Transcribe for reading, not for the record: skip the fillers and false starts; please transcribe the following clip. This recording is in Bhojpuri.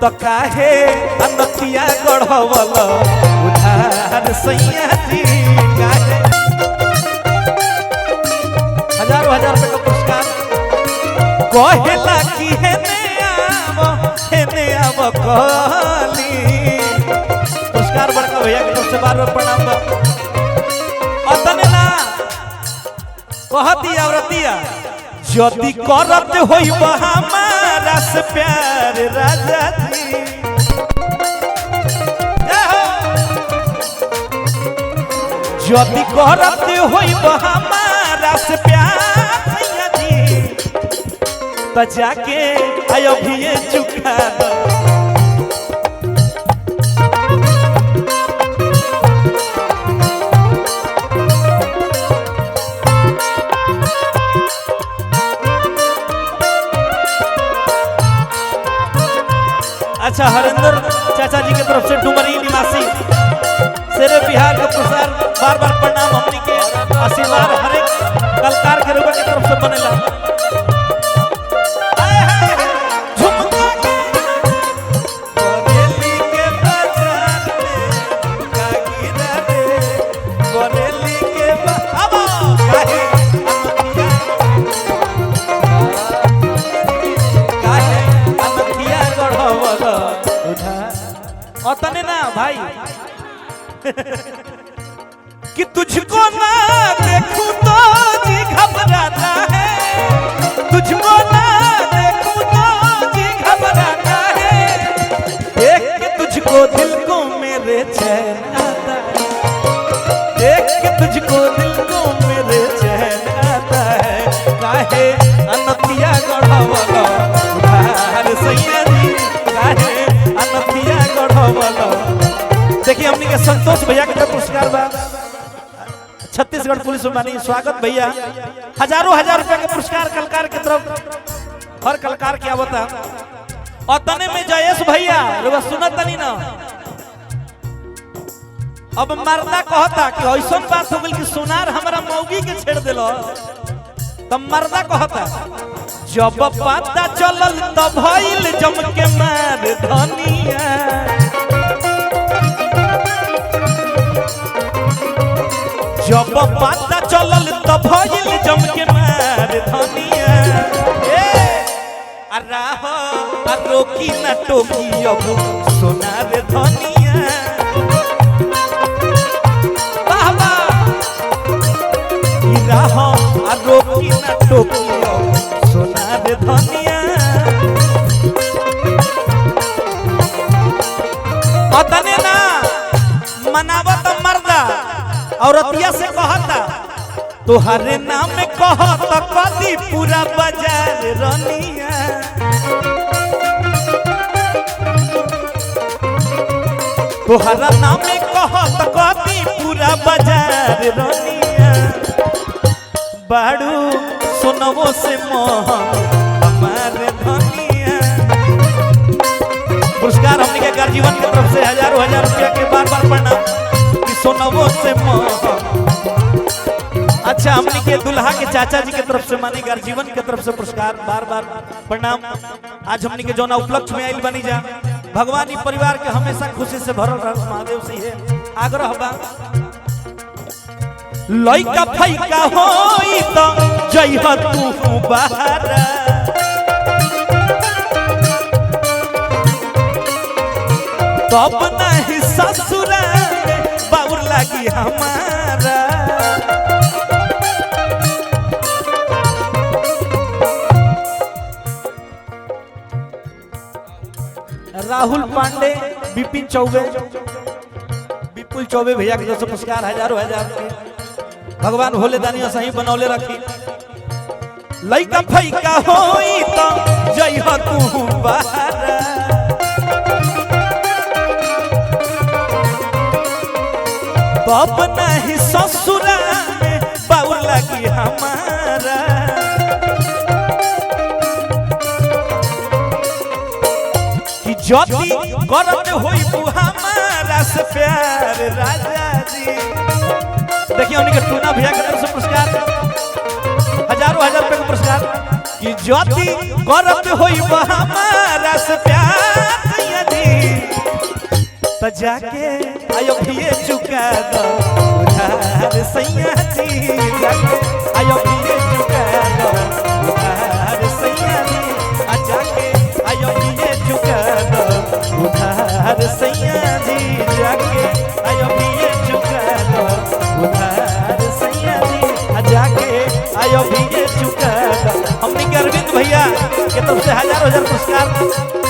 तो काहे अनथिया गढ़वल उधार सैया जी काहे। हजारों हजार रुपए का पुरस्कार कहेला कि हेने आव कहली। पुरस्कार बड़का भैया की तरफ से बार बार प्रणाम बा। अतने ना कहती औरतिया यदि करत होइब हमारा से प्यार राजा जी यदि करत होइब हमारा से प्यार भैया जी तो जाके आयो भी चुका दो। अच्छा हरिंदर चाचा जी की तरफ से डुमरी निवासी शेरे बिहार का प्रसार बार बार प्रणाम हमनी के आशीर्वाद हर एक कलाकार के रूप की तरफ से बनेला। अतने ना भाई कि तुझको ना देखूं तो जी घबराता है, तुझको ना देखूं तो जी घबराता है, देख के तुझको दिल को मेरे चैन आता है, देख के तुझको दिल को मेरे चैन आता है, काहे अनथिया गढ़वल उधार सैया जी काहे अनथिया गढ़वल। देखिए हमने के संतोष भैया के पुरस्कार बा छत्तीसगढ़ पुलिस में मानी स्वागत भैया। हजारों हजार रुपए के पुरस्कार कलाकार की तरफ हर कलाकार क्या बता। और तने में जयेश भैया सुनत तनी ना अब मर्दा कहता कि ऐसा बात हो गई कि सोनार हमारा मौगी के छेड़ दिलो तब मर्दा कहता जब पता चलल तब भइल जम के मार धनिया, जब पता चलल तब भइल जम के मार धनिया। राहो रोकी न टोकी अब सोनार धनिया, राहो रोकी न टोकी अब सोनार धनिया। अतने ना मनावत मर्दा औरतिया से कहता तुहरे नाम में कहत कदी पूरा बाजार रनिया, तुहरा नाम में कहत कदी पूरा बाजार रनिया, बाड़ू सुनवो से मोह हमारे धनिया। पुरस्कार हमने के गर्जीवन की तरफ से हजारों हजार रुपया के बार बार प्रणाम कि सुनवो से मोह। अच्छा हमने के दुल्हा के चाचा जी की तरफ से माने गर्जीवन की तरफ से पुरस्कार बार बार प्रणाम। आज हमने के जौना उपलक्ष्य में आइल बनी जा भगवान ही परिवार के हमेशा खुशी से भरल रह महादेव से है आग्रह बा। लइका फैका होई तो जइह तू बाहर, तब नहीं ससुरा में बाउर लगी हमारा। राहुल पांडे विपिन चौबे भैया के जैसे पुरस्कार हजारों हजार भगवान भोले दानिया सही बनौले रखी। लइका फैका होई तो जइह तू बाहर, तब नहीं ससुरा में बाउर लगी हमारा। कि ज्योति करत होई हमारा से प्यार राजा जी। देखिए उन्हीं के टूना भैया की तरफ से पुरस्कार हजारों हजार रुपए का पुरस्कार कि ज्योति करत होई हमारा से प्यार जाके आयो भी चुका दो उधार सैया जी जाके आयो भी चुका दो उधार सैया जी जाके आयो भी चुका दो उधार सैया जी जाके आयो भी चुका दो उधार सैया जी जाके आयो भी चुका दो। हमने के अरविंद भैया के तरफ से हजारों हजार पुरस्कार।